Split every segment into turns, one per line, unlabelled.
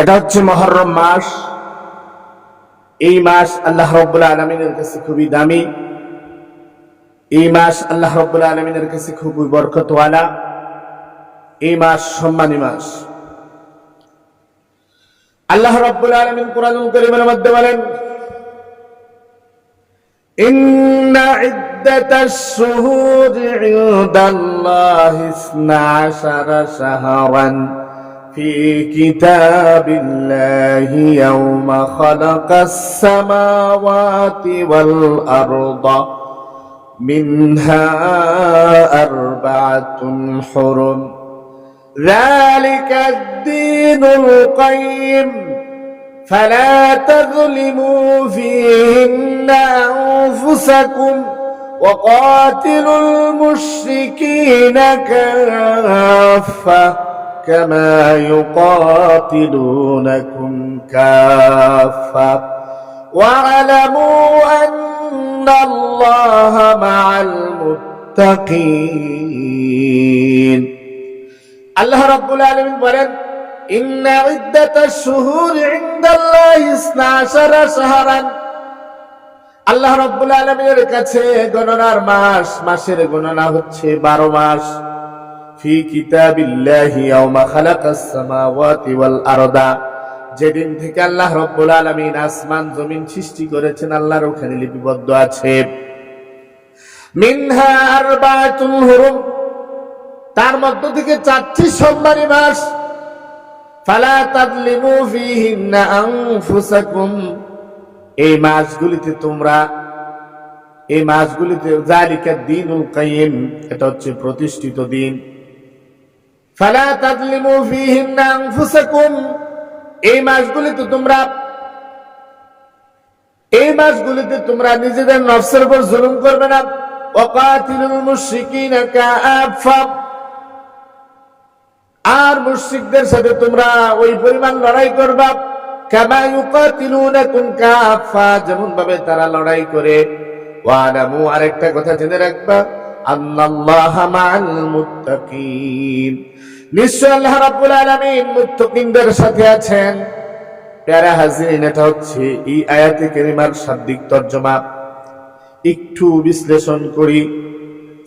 এটা হচ্ছে মুহররম মাস। এই মাস আল্লাহ রাব্বুল আলামিনের কাছে খুবই দামি। এই মাস আল্লাহ রাব্বুল আলামিনের কাছে খুবই বরকতওয়ালা। এই মাস সম্মানী মাস। আল্লাহ রাব্বুল আলামিন কুরআনুল কারীমের মধ্যে বলেন, ইন্না ইদ্দাতাশ শুহুরি ইনদাল্লাহি 12 শাহরান ফি কিতাবিল্লাহি ইয়াওমা খালাকাস সামাওয়াতি ওয়াল আরদা মিনহা আরবাআতুন হুরুম যালিকা আদ-দীনুল কাইয়্যিম فلا تظلموا فيهن أنفسكم وقاتلوا المشركين كافة كما يقاتلونكم كافة واعلموا أن الله مع المتقين. الله رب العالمين বলেন, إن عدة الشهور عند الله 12 شهرا। আল্লাহ রাব্বুল আলামিনের কাছে গণনার মাস, মাসের গণনা হচ্ছে 12 মাস। ফি কিতাবিল্লাহি ইয়াওমা খালাকাস সামাওয়াতি ওয়াল আরদা, যেদিন থেকে আল্লাহ রাব্বুল আলামিন আসমান জমিন সৃষ্টি করেছেন, আল্লাহর ওখানে লিপিবদ্ধ আছে। মিনহা আরবাআতুন হুরুম, তার মধ্য থেকে 4টি সম্মানী মাস। ফালা তাযলিমু ফীহিন্না আনফুসাকুম, এই মাসগুলিতে যালিকা দ্বীনুল কাইয়্যিম, এটা হচ্ছে প্রতিষ্ঠিত দিন। ফালা তাযলিমু ফীহিন্না আনফুসাকুম, এই মাসগুলিতে তোমরা নিজেদের নফসের উপর জুলুম করবে না। ওয়াকাতিলুল মুশরিকিনা কাফা, আর মুশরিকদের সাথে তোমরা ওই পরিমাণ লড়াই করবা। কামা ইউকাতিলুনাকুম কাফা, যেমন ভাবে তারা লড়াই করে। ওয়ালামু, আরেকটা কথা জেনে রাখবা, আল্লাল্লাহা মাআল মুত্তাকিন, নিশ্চয় আল্লাহ রাব্বুল আলামিন মুত্তাকিনদের সাথে আছেন। প্যারা হাজিরিন, এটা হচ্ছে এই আয়াতে কারিমার শাব্দিক তরজমা। একটু বিশ্লেষণ করি।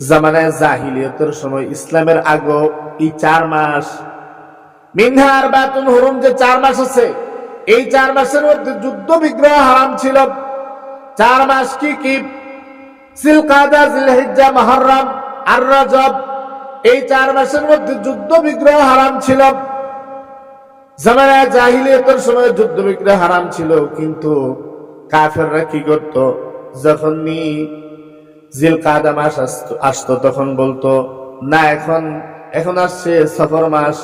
জামানায়ে জাহিলিয়াতের সময়, ইসলামের আগে এই 4 মাস, মিনহা আরবাতুন হুরুম, যে 4 মাস আছে, এই 4 মাসের মধ্যে যুদ্ধ বিগ্রহ হারাম ছিল। 4 মাস কি কি? জিলকাদা, জিলহিজ্জা, মুহররম আর রজব। এই 4 মাসের মধ্যে যুদ্ধ বিগ্রহ হারাম ছিল। জামানায়ে জাহিলিয়াতের সময় যুদ্ধ বিগ্রহ হারাম ছিল, কিন্তু কাফেররা কি করত? যখনই জিলকাদা মাস আসতো তখন বলতো, না এখন আসছে সফর মাস,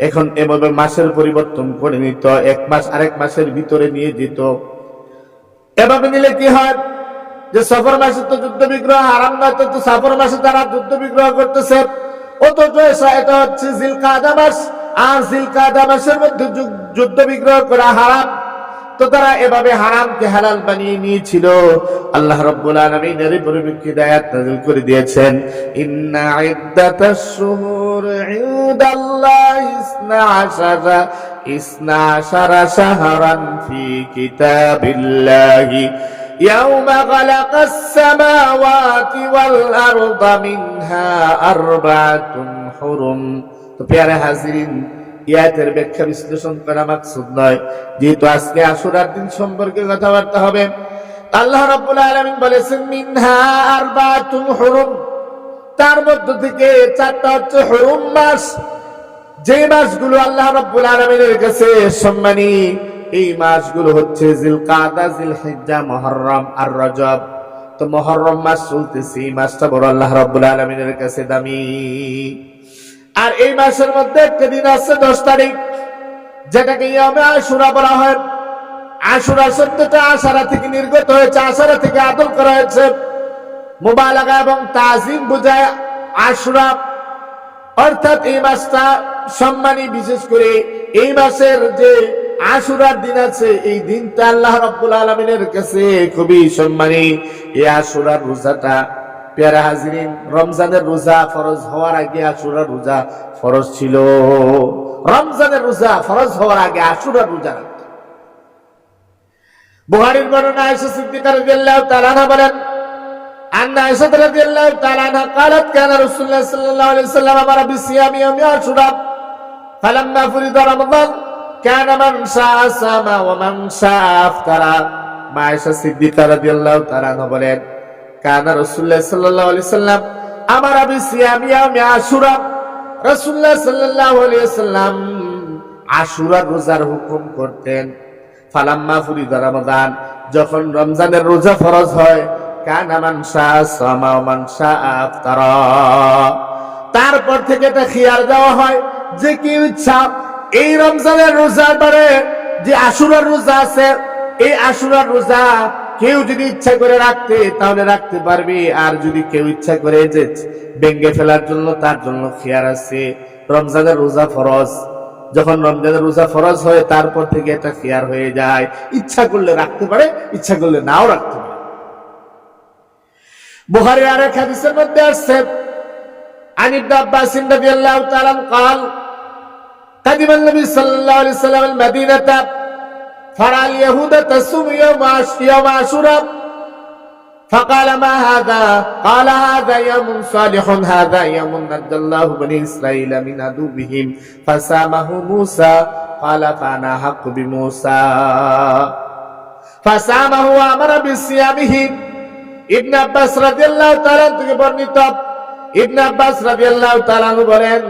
এখন এভাবে মাসের পরিবর্তন করে নিত, 1 মাস আরেক মাসের ভিতরে নিয়ে যেত। এভাবে নিলে কি হয়, যে সফর মাসে তো যুদ্ধ বিগ্রহ হারাম নয়, তো সফর মাসে তারা যুদ্ধ বিগ্রহ করতেছে। অথচ এটা হচ্ছে জিলকাদা মাস, আর জিলকাদা মাসের মধ্যে যুদ্ধ বিগ্রহ করা হারাম। তো তারা এভাবে হারামকে হালাল বানিয়ে নিয়েছিল। আল্লাহ রাব্বুল আলামিন এর পরিপ্রেক্ষিতে আয়াত নাযিল করে দিয়েছেন, ইন্না ইদ্দাতাশ শুহুর ইনদাল্লাহি 12 শাহরান ফি কিতাবিল্লাহি ইয়াওমা খালাকাস সামাওয়াতি ওয়াল আরদা মিনহা আরবাআতুন হুরুম। তো প্যারা হাজিরিন, ইয়াতের ব্যাখ্যা বিশ্লেষণ করা মাকসুদ নয়, যেহেতু আজকে আশুরার দিন সম্পর্কে কথাবার্তা হবে। আল্লাহ রাব্বুল আলামিন বলেছেন, মিনহা আরবাআতুন হুরুম, তার মধ্য থেকে 4টা হচ্ছে হুরুম মাস। যে মাসগুলো আল্লাহ রাব্বুল আলামিনের কাছে সম্মানী, এই মাসগুলো হচ্ছে জিলকাদা, জিলহিজ্জা, মুহররম আর রজব। তো মুহররম মাস চলতেছে, এই মাসটা বড় আল্লাহ রাব্বুল আলামিনের কাছে দামি। আর এই মাসের মধ্যে একটা দিন আছে 10 তারিখ, যেটাকে ইয়ামে আশুরা বলা হয়। আশুরা শব্দটা আশারা থেকে নির্গত হয়েছে, আশারা থেকে আদল করা হয়েছে। মুবালাগা এবং তাজিম বোঝায় আশুরা, অর্থাৎ এই মাসটা সম্মানী। বিশেষ করে এই মাসের যে আশুরার দিন আছে, এই দিনটা আল্লাহ রাব্বুল আলামিনের কাছে খুবই সম্মানী। এই আশুরার রোজাটা, প্যারা হাজিরিন, রমজানের রোজা ফরজ হওয়ার আগে আশুরার রোজা ফরজ ছিল। রমজানের রোজা ফরজ হওয়ার আগে আশুরার রোজা রাখত। বুখারীর বর্ণনা আয়েশা সিদ্দিকা রাদিয়াল্লাহু তাআলা আনহা বলেন, আন্না আয়েশা রাদিয়াল্লাহু তাআলা আনহা قالت كان رسول الله صلى الله عليه وسلم امر بصيام يوم عاشوراء فلما فرض رمضان كان من شاء صام ومن شاء افطر। মা আয়েশা সিদ্দিকা রাদিয়াল্লাহু তাআলা আনহা বলেন, কানা রাসূলুল্লাহ সাল্লাল্লাহু আলাইহি ওয়াসাল্লাম আমারা বিসিয়াম ইয়াউম আশুরা, রাসূলুল্লাহ সাল্লাল্লাহু আলাইহি ওয়াসাল্লাম আশুরার রোজার হুকুম করতেন। ফালাম্মা ফুরিদা রমাদান, যখন রমজানের রোজা ফরজ হয়, কানা মান শাআ সামা ওয়া মান শাআ আফতারা, তারপর থেকে এটা খিয়ার দেওয়া হয় যে কি ইচ্ছা এই রমজানের রোজার পরে যে আশুরার রোজা আছে, এই আশুরার রোজা কেউ যদি ইচ্ছা করে রাখতে তাহলে রাখতে পারবি, আর যদি কেউ ইচ্ছা করে যে ভেঙে ফেলার জন্য তার জন্য খিয়ার আছে। রমজানের রোজা ফরজ, যখন রমজানের রোজা ফরজ হয় তারপর থেকে এটা খিয়ার হয়ে যায়, ইচ্ছা করলে রাখতে পারে, ইচ্ছা করলে নাও রাখতে পারে। বুখারীর আরেক হাদিসের মধ্যে আসছে, আন ইবনে আব্বাস রাদিয়াল্লাহু তাআলা قال قدم النبي صلى الله عليه وسلم المدينة فرأى اليهود تصوم يوم عاشوراء فقال ما هذا؟ قال هذا يوم صالح، هذا يوم نجى الله بني إسرائيل من عدوهم فصامه موسى قال فأنا أحق بموسى فصامه وأمر بصيامه। ইবনে আব্বাস রাদিয়াল্লাহু তাআলা থেকে বর্ণিত, ইবনে আব্বাস রাদিয়াল্লাহু তাআলা বলেন,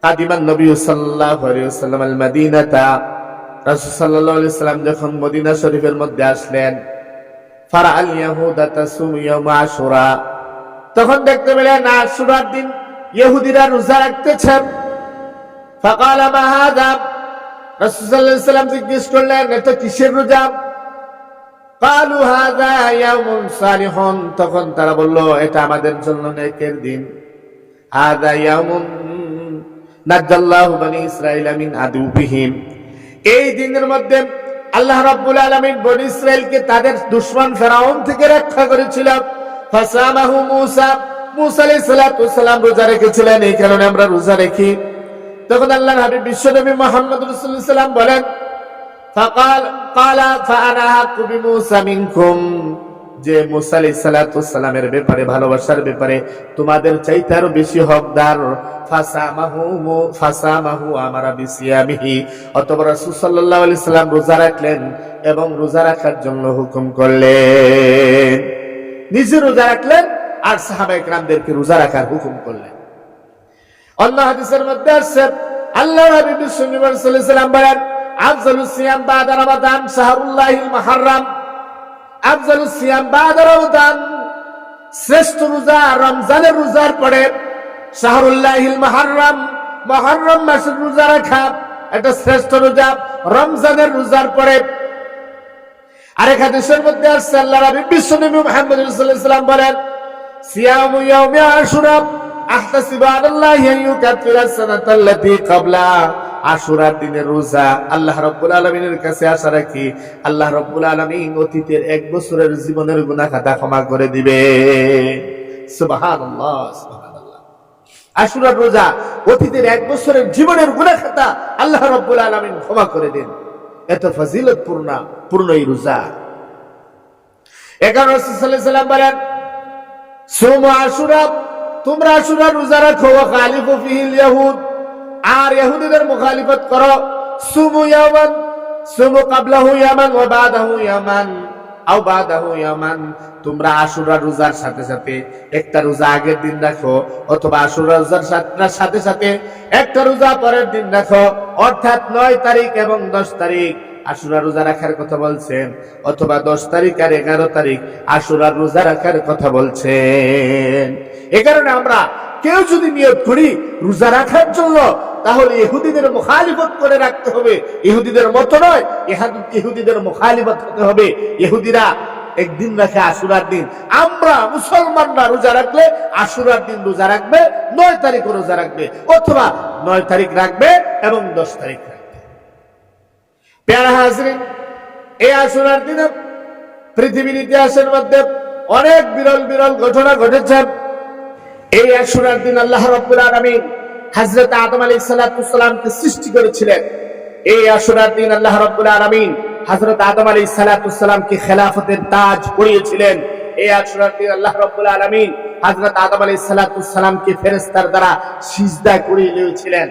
কাদিমান নবী সাল্লাল্লাহু আলাইহি ওয়াসাল্লাম আল মদিনাতা, রাসূল সাল্লাল্লাহু আলাইহি ওয়াসাল্লাম যখন মদিনা শরীফের মধ্যে আসলেন, ফারা আল ইয়াহুদা তাসুম ইয়াউম আশুরা, তখন দেখতে পেলেন আশুরার দিন ইহুদিরা রোজা রাখতেছে। ফাকালা মা হাযা, রাসূল সাল্লাল্লাহু আলাইহি ওয়াসাল্লাম জিজ্ঞেস করলেন এটা কিসের রোজা? কালু হাযা ইয়াউমুন সালিহুন, তখন তারা বলল এটা আমাদের জন্য নেকের দিন। হাযা ইয়াউমুন নাজ্জাল্লাহু বনি ইসরাঈল মিন আদুবিহিম, এই দিনের মধ্যে আল্লাহ রাব্বুল আলামিন বনি ইসরাইলকে তাদের দুশমন ফেরাউন থেকে রক্ষা করেছিল। ফাসামাহু মুসা, মুসা আলাইহিস সালাতু ওয়াসসালাম রোজা রেখেছিলেন, এই কারণে আমরা রোজা রাখি। তখন আল্লাহর হাবিব বিশ্বনবী মুহাম্মদ রাসূলুল্লাহ সাল্লাল্লাহু আলাইহি ওয়াসাল্লাম বলেন, ফাআনা হাক্কু বিমুসা মিনকুম, যে মুসা আলাইহিস সালাতু ওয়াসসালামের ব্যাপারে, ভালোবাসার ব্যাপারে তোমাদের চাইতে আরো বেশি হকদার। ফাসামাহু আমারা বিসিয়ামিহি, অতঃপর রাসূল সাল্লাল্লাহু আলাইহি ওয়াসাল্লাম রোজা রাখলেন এবং রোজা রাখার জন্য হুকুম করলেন। নিজে রোজা রাখলেন আর সাহাবায়ে কেরামদেরকে রোজা রাখার হুকুম করলেন। অন্য হাদিসের মধ্যে আছে, আল্লাহর হাবিব সাল্লাল্লাহু আলাইহি ওয়াসাল্লাম বলেন, আফজালুস সিয়াম বাদা রমাদান শাহরুল্লাহিল মুহাররম, আফজালুস সিয়াম বাদা রমাদান, শ্রেষ্ঠ রোজা রমজানের রোজার পরে, শাহরুল্লাহিল মুহাররম, মুহররম মাসের রোজা রাখা এটা শ্রেষ্ঠ রোজা রমজানের রোজার পরে। আরেক হাদিসের মধ্যে আছে, আল্লাহর হাবিব বিশ্বনবী মুহাম্মদ সাল্লাল্লাহু আলাইহি ওয়াসাল্লাম বলেন, সিয়ামু ইয়াউমি আশুরা আহতাসিবু আলাল্লাহি আন ইউকাফিরা সানাতাল্লাতী ক্বাবলা, আশুরার দিনের রোজা আল্লাহ রাব্বুল আলামিনের কাছে আশা রাখি আল্লাহ রাব্বুল আলামিন অতীতের এক বছরের জীবনের গুনাহ খাতা ক্ষমা করে দিবে। সুবহানাল্লাহ, সুবহানাল্লাহ। আশুরার রোজা অতীতের এক বছরের জীবনের গুনাহ খাতা আল্লাহ রাব্বুল আলামিন ক্ষমা করে দেন, এত ফজিলতপূর্ণ এই রোজা। এখানে রাসূল সাল্লাল্লাহু আলাইহি ওয়াসাল্লাম বলেন, সুমু আশুরা, তোমরা আশুরার রোজা রাখো, ওয়া খালিফু ফিহিল ইয়াহুদ, আর ইহুদিদের মুখালিফত করো। সুমু ইয়ামান, সুমু ক্বাবলাহু ইয়ামান ওয়া বাদাহু ইয়ামান আও বাদাহু ইয়ামান, তোমরা আশুরার রোজার সাথে সাথে একটা রোজা আগের দিন রাখো, অথবা আশুরার রোজার সাথে সাথে একটা রোজা পরের দিন রাখো, অর্থাৎ 9 তারিখ এবং 10 তারিখ আশুরার রোজা রাখার কথা বলছেন, অথবা 10 তারিখ আর 11 তারিখ আশুরার রোজা রাখার কথা বলছেন। এই কারণে আমরা কেউ যদি নিয়ত করি রোজা রাখার জন্য, তাহলে ইহুদিদের মুখালিফত করে রাখতে হবে, ইহুদিদের মত নয়, ইহুদিদের মুখালিফত হতে হবে। ইহুদিরা একদিন রাখে আশুরার দিন, আমরা মুসলমানরা রোজা রাখলে আশুরার দিন রোজা রাখবে, 9 তারিখও রোজা রাখবে, অথবা 9 তারিখ রাখবে এবং 10 তারিখ রাখবে। প্যারা হাজরিন, এই আশুরার দিনে পৃথিবীর ইতিহাসের মধ্যে অনেক বিরল ঘটনা ঘটেছে। এই আশুরার দিন আল্লাহ রাব্বুল আলামিন হযরত আদম আলাইহিস সালামকে সৃষ্টি করেছিলেন। এই আশুরার দিন আল্লাহ রাব্বুল আলামিন হযরত আদম আলাইহিস সালামকে খেলাফতের তাজ পরিয়েছিলেন। এই আশুরার দিন আল্লাহ রাব্বুল আলামিন হযরত আদম আলাইহিস সালামকে ফেরেশতার দ্বারা সিজদা করিয়ে নিয়েছিলেন।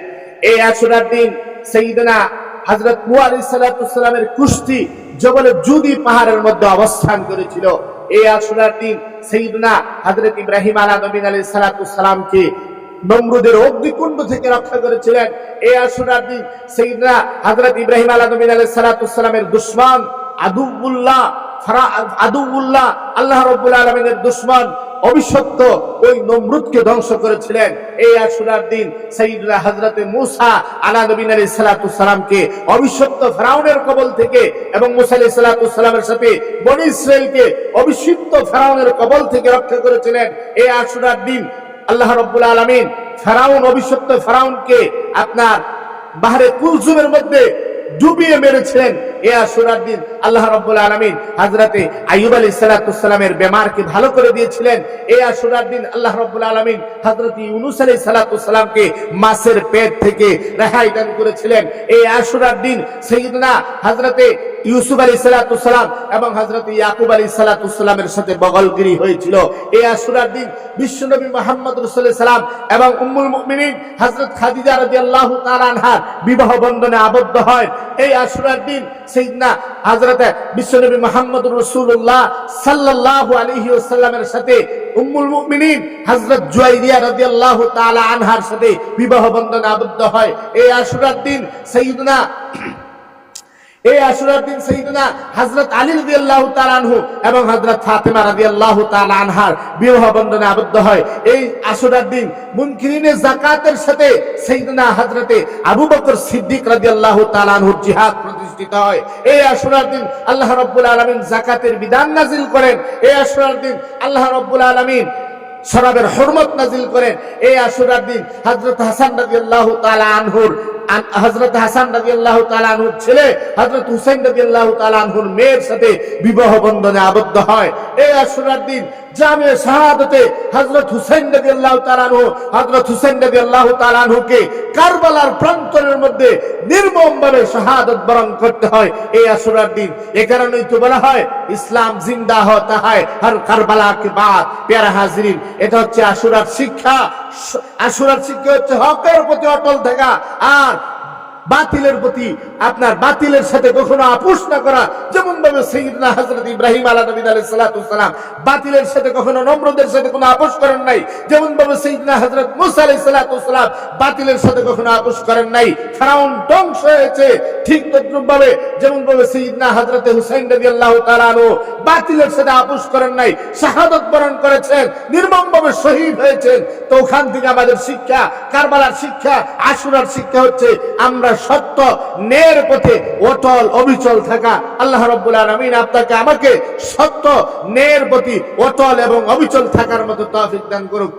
এই আশুরার দিন সাইয়্যিদনা হযরত নূহ আলাইহিস সালামের কুশতি জবলে জুদি পাহাড়ের মধ্যে অবস্থান করেছিল। এই আশুরার দিন সাইয়্যিদনা হযরত ইব্রাহিম আলাইহিস সালামকে নমরুদের অগ্নিকুণ্ড থেকে রক্ষা করেছিলেন। এই আশুরার দিন সাইয়্যিদনা হযরত ইব্রাহিম আলাইহিস সালামের দুশমন আদুউল্লাহ আল্লাহ রাব্বুল আলামিনের দুশমন অবিশ্বস্ত ওই নমরুদকে ধ্বংস করেছিলেন। এই আশুরার দিন সাইয়্যিদনা হযরত মূসা আলাইহিস সালামকে অবিশ্বস্ত ফেরাউনের কবল থেকে এবং মূসা আলাইহিস সালামের সাথে বনী ইসরাইলকে অবিশ্বস্ত ফেরাউনের কবল থেকে রক্ষা করেছিলেন। এই আশুরার দিন আল্লাহ রাব্বুল আলামিন ফেরাউন অবিশ্বস্ত ফেরাউনকে আপনার বাহরে কুলসুমের মধ্যে ডুবিয়ে মেরেছিলেন। এই আশুরার দিন আল্লাহ রাব্বুল আলামিন হযরতে আইয়ুব আলাইহিস সালামের বেমারকে ভালো করে দিয়েছিলেন। এই আশুরার দিন আল্লাহ রাব্বুল আলামিন হযরতে ইউনূস আলাইহিস সালামকে মাছের পেট থেকে রেহাই দান করেছিলেন। এই আশুরার দিন সাইয়্যিদনা হযরতে ইউসুফ আলাইহিস সালাম এবং হযরতে ইয়াকুব আলাইহিস সালামের সাথে বগলগিরি হয়েছিল। এই আশুরার দিন বিশ্বনবী মুহাম্মদ রাসূলুল্লাহ সাল্লাল্লাহু আলাইহি ওয়াসাল্লাম এবং উম্মুল মুমিনিন হযরত খাদিজা রাদিয়াল্লাহু তাআলা আনহার বিবাহ বন্ধনে আবদ্ধ হয়। এই আশুরার দিন সাইয়্যিদনা হযরত বিশ্বনবী মুহাম্মদ রাসূলুল্লাহ সাল্লাল্লাহু আলাইহি ওয়াসাল্লামের সাথে উম্মুল মুমিনিন হযরত জুয়াইরিয়া রাদিয়াল্লাহু তাআলা আনহার সাথে বিবাহ বন্ধনে আবদ্ধ হয়। এই আশুরার দিন সাইয়্যিদনা হযরত আলী রাদিয়াল্লাহু তাআলা আনহু এবং হযরত ফাতেমা রাদিয়াল্লাহু তাআলা আনহার বিবাহ বন্ধনে আবদ্ধ হয়। এই আশুরার দিন মুনকিরিনে যাকাতের সাথে সাইয়্যিদনা হযরতে আবু বকর সিদ্দিক রাদিয়াল্লাহু তাআলা আনহুর জিহাদ প্রতিষ্ঠিত হয়। এই আশুরার দিন আল্লাহ রাব্বুল আলামিন যাকাতের বিধান নাযিল করেন। এই আশুরার দিন আল্লাহ রাব্বুল আলামিন শরাবের হুরমত নাযিল করেন। এই আশুরার দিন হযরত হাসান রাদিয়াল্লাহু তাআলা আনহুর ছেলে হযরত হুসাইন রাদিয়াল্লাহু তাআলা আনহুর মেয়ের সাথে বিবাহ বন্ধনে আবদ্ধ হয়। এই আশুরার দিন জামে শাহাদাতে হযরত হুসাইন রাদিয়াল্লাহু তাআলা আনহুকে কারবালার প্রান্তরের মধ্যে নির্মমভাবে শাহাদাত বরণ করতে হয়। এই আশুরার দিন এ কারণেই তো বলা হয় ইসলাম জিন্দা হতা হয় হর কারবালা কে বাদ। প্যারা হাজিরিন, এটা হচ্ছে আশুরার শিক্ষা। আশুরার শিক্ষা হচ্ছে হকের প্রতি অটল থাকা আর বাতিলের প্রতি বাতিলের সাথে কখনো আপোষ না করা। যেমন ভাবে সাইয়্যিদনা হযরত ইব্রাহিম আলাইহিস সালাম বাতিলের সাথে কখনো নমরুদের সাথে কোনো আপোষ করেন নাই। যেমন ভাবে সাইয়্যিদনা হযরত মূসা আলাইহিস সালাম বাতিলের সাথে কখনো আপোষ করেন নাই। ফেরাউন ধ্বংস হয়েছে ঠিক তদ্রূপ ভাবে যেমন ভাবে সাইয়্যিদনা হযরত হুসাইন রাদিয়াল্লাহু তাআলা আনহু বাতিলের সাথে আপোষ করেন নাই, শাহাদাত বরণ করেছেন, নির্মমভাবে শহীদ হয়েছেন। তো ওখান থেকে আমাদের শিক্ষা, কারবালার শিক্ষা, আশুরার শিক্ষা হচ্ছে আমরা সত্য ন্যায়ের পথে অটল অবিচল থাকা। আল্লাহ রাব্বুল আলামিন আপনাকে আমাকে সত্য ন্যায়ের প্রতি অটল এবং অবিচল থাকার মতো তৌফিক দান করুক।